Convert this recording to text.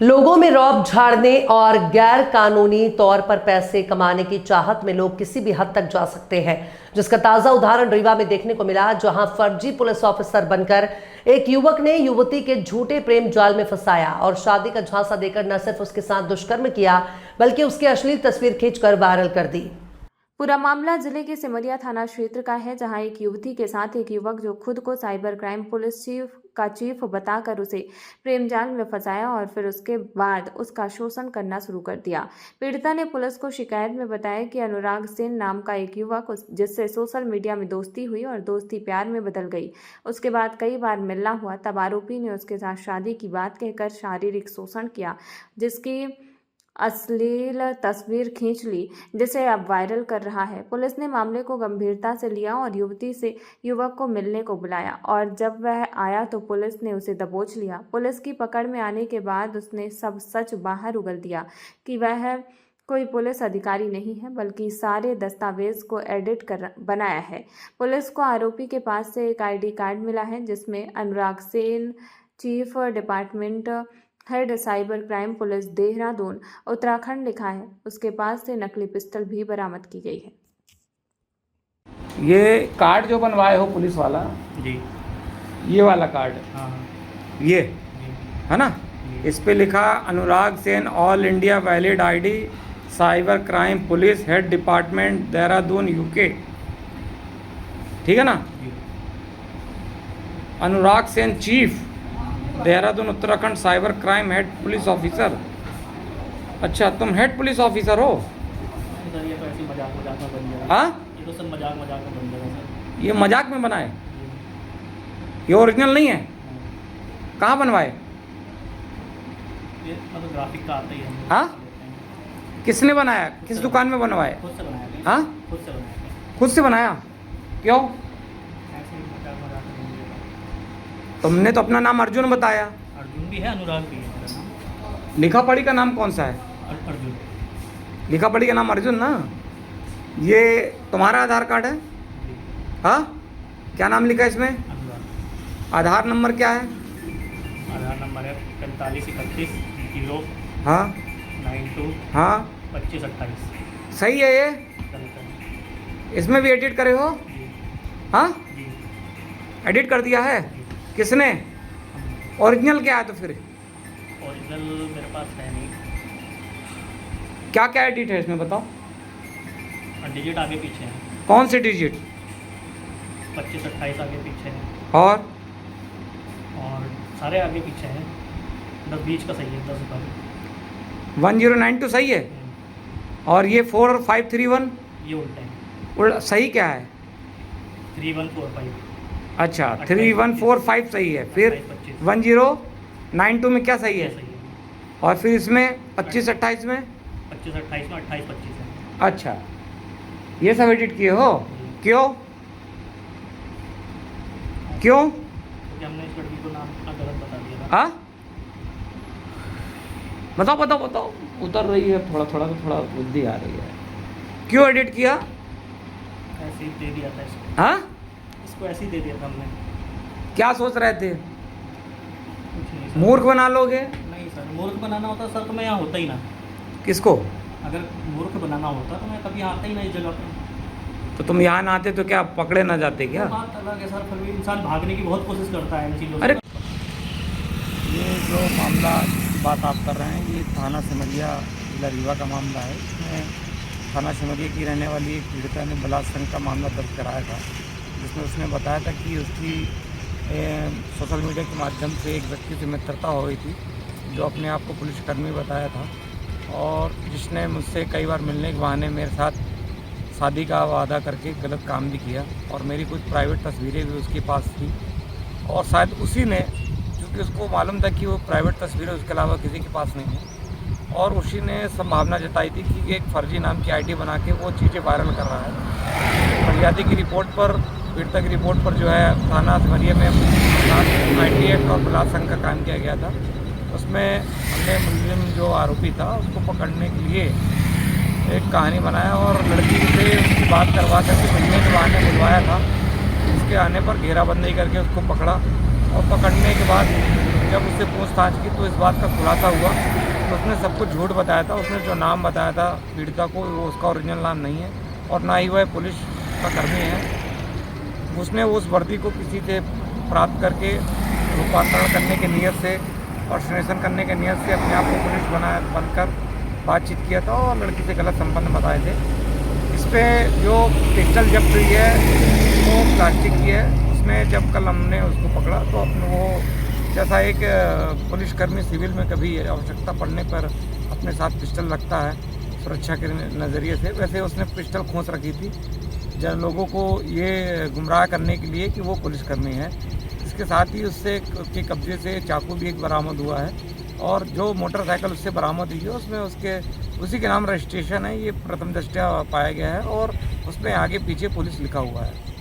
लोगों में रौब झाड़ने और गैर कानूनी तौर पर पैसे कमाने की चाहत में लोग किसी भी हद तक जा सकते हैं, जिसका ताजा उदाहरण रीवा में देखने को मिला, जहां फर्जी पुलिस ऑफिसर बनकर एक युवक ने युवती के झूठे प्रेम जाल में फंसाया और शादी का झांसा देकर न सिर्फ उसके साथ दुष्कर्म किया बल्कि उसकी अश्लील तस्वीर खींचकर वायरल कर दी। पूरा मामला जिले के सिमरिया थाना क्षेत्र का है, जहां एक युवती के साथ एक युवक जो खुद को साइबर क्राइम पुलिस चीफ बताकर उसे प्रेम जाल में फंसाया और फिर उसके बाद उसका शोषण करना शुरू कर दिया। पीड़िता ने पुलिस को शिकायत में बताया कि अनुराग सेन नाम का एक युवक जिससे सोशल मीडिया में दोस्ती हुई और दोस्ती प्यार में बदल गई। उसके बाद कई बार मिलना हुआ, तब आरोपी ने उसके साथ शादी की बात कहकर शारीरिक शोषण किया, जिसकी अश्लील तस्वीर खींच ली, जिसे अब वायरल कर रहा है। पुलिस ने मामले को गंभीरता से लिया और युवती से युवक को मिलने को बुलाया और जब वह आया तो पुलिस ने उसे दबोच लिया। पुलिस की पकड़ में आने के बाद उसने सब सच बाहर उगल दिया कि वह कोई पुलिस अधिकारी नहीं है बल्कि सारे दस्तावेज को एडिट कर बनाया है। पुलिस को आरोपी के पास से एक ID कार्ड मिला है जिसमें Anurag Sen, chief department head cyber crime police Dehradun Uttarakhand लिखा है। उसके पास से नकली पिस्टल भी बरामद की गई है। ये कार्ड जो बनवाए हो पुलिस वाला जी, ये वाला कार्ड, हाँ ये जी, है ना, इस पे लिखा Anurag Sen all India valid ID cyber crime police head department Dehradun UK, ठीक है ना। जी, Anurag Sen chief Dehradun Uttarakhand cyber crime head police officer. अच्छा, तुम हेड पुलिस ऑफिसर हो? सर ये तो ऐसी मजाक मजाक में बन गया। हाँ, ये तो सब मजाक मजाक में बन गया सर। ये मजाक में बनाए, ये ओरिजिनल नहीं है। कहाँ बनवाए? ये मतलब ग्राफिक का आता ही है। हाँ? किसने बनाया? किस दुकान में बनवाए? खुद से बनाया थे। हाँ, खुद से बनाया थे। खुद से बनाया? क्यों? ऐसे ही मजाक मजाक में बन गया था। तुमने तो अपना नाम अर्जुन बताया। अर्जुन भी है, अनुराग भी है मेरा नाम। लिखा पढ़ी का नाम कौन सा है? अर्जुन। लिखा पढ़ी का नाम अर्जुन ना। ये तुम्हारा आधार कार्ड है? जी, हाँ, क्या नाम लिखा है इसमें? अनुराग। आधार नंबर क्या है? आधार नंबर है 4531 0 हाँ 92 हाँ, 25 28। सही है ये। जी, इसमें भी एडिट करे हो? हाँ, जी, एडिट कर दिया है। किसने? ओरिजिनल क्या है तो फिर? ओरिजिनल मेरे पास है नहीं। क्या क्या एडिट है इसमें बताओ? डिजिट आगे पीछे है, कौन से डिजिट? 25 28 आगे पीछे है और और सारे आगे पीछे हैं। 10 बीच का सही है, 10 ऊपर। 1092 सही है और ये 4531 ये उल्टा है। सही क्या है? 3145। अच्छा, 3145 सही है। फिर 1092 में क्या सही ये है? सही है। और फिर इसमें 25 28 में? 25 28 में 28 25 है। अच्छा, ये सब एडिट किए हो? क्यों? क्यों? क्योंकि हमने इस लड़की को नाम गलत बता दिया था। हाँ, बताओ बताओ बताओ। उतर रही है थोड़ा थोड़ा, तो थोड़ा बुद्धि आ रही है। क्यों एडिट किया? ऐसे ही दे दिया था इसको। हाँ, इसको ऐसे ही दे दिया था हमने। क्या सोच रहे थे? कुछ नहीं सर। मूर्ख बना लोगे? नहीं सर, मूर्ख बनाना होता सर तो मैं यहाँ होता ही ना। किसको? अगर मूर्ख बनाना होता तो मैं कभी आता ही ना इस जगह पर। तो तुम यहाँ ना आते तो क्या पकड़े ना जाते क्या? वो बात अलग है सर, फिर भी इंसान भागने की बहुत कोशिश करता है इन चीज़ों से। अरे, ये जो मामला की बात आप कर रहे हैं, ये थाना सिमरिया जिला रीवा का मामला है। इसमें थाना सिमरिया की रहने वाली एक पीड़िता ने बलात्कार का मामला दर्ज कराया था, जिसमें उसने बताया था कि उसकी सोशल मीडिया के माध्यम से एक व्यक्ति से मित्रता हो गई थी, जो अपने आप को पुलिसकर्मी बताया था और जिसने मुझसे कई बार मिलने के बहाने मेरे साथ शादी का वादा करके गलत काम भी किया और मेरी कुछ प्राइवेट तस्वीरें भी उसके पास थी। और शायद उसी ने, क्योंकि उसको मालूम था कि वो प्राइवेट तस्वीरें उसके अलावा किसी के पास नहीं है, और उसी ने संभावना जताई थी कि एक फर्जी नाम की ID बना के वो चीज़ें वायरल कर रहा है। फरियादी की रिपोर्ट पर, पीड़िता की रिपोर्ट पर जो है थाना सिमरिया में 90 एक्ट और बलात्कार का काम किया गया था। उसमें हमने मुलजिम जो आरोपी था उसको पकड़ने के लिए एक कहानी बनाया और लड़की से उसकी बात करवा करके मिलने के बहाने बुलवाया था। इसके आने पर घेराबंदी करके उसको पकड़ा और पकड़ने के बाद जब उससे पूछताछ की तो इस बात का खुलासा हुआ तो उसने सब कुछ झूठ बताया था। उसने जो नाम बताया था पीड़िता को वो उसका ओरिजिनल नाम नहीं है और ना ही वह पुलिस का कर्मी है। उसने उस वर्दी को किसी से प्राप्त करके रूपांतरण करने की नीयत से और स्नेशन करने की नीयत से अपने आप को पुलिस बनकर बातचीत किया था और लड़की से गलत संबंध बताए थे। इस पर जो पिस्टल जब्त हुई है वो प्लास्टिक की है। उसमें जब कल हमने उसको पकड़ा तो अपने वो जैसा एक पुलिसकर्मी सिविल में कभी आवश्यकता पड़ने पर अपने साथ पिस्टल रखता है सुरक्षा के नज़रिए से, वैसे उसने पिस्टल खोस रखी थी जब लोगों को ये गुमराह करने के लिए कि वो पुलिसकर्मी है। इसके साथ ही उससे के कब्जे से चाकू भी एक बरामद हुआ है और जो मोटरसाइकिल उससे बरामद हुई है उसमें उसके उसी के नाम रजिस्ट्रेशन है। ये प्रथम दृष्टया पाया गया है और उसमें आगे पीछे पुलिस लिखा हुआ है।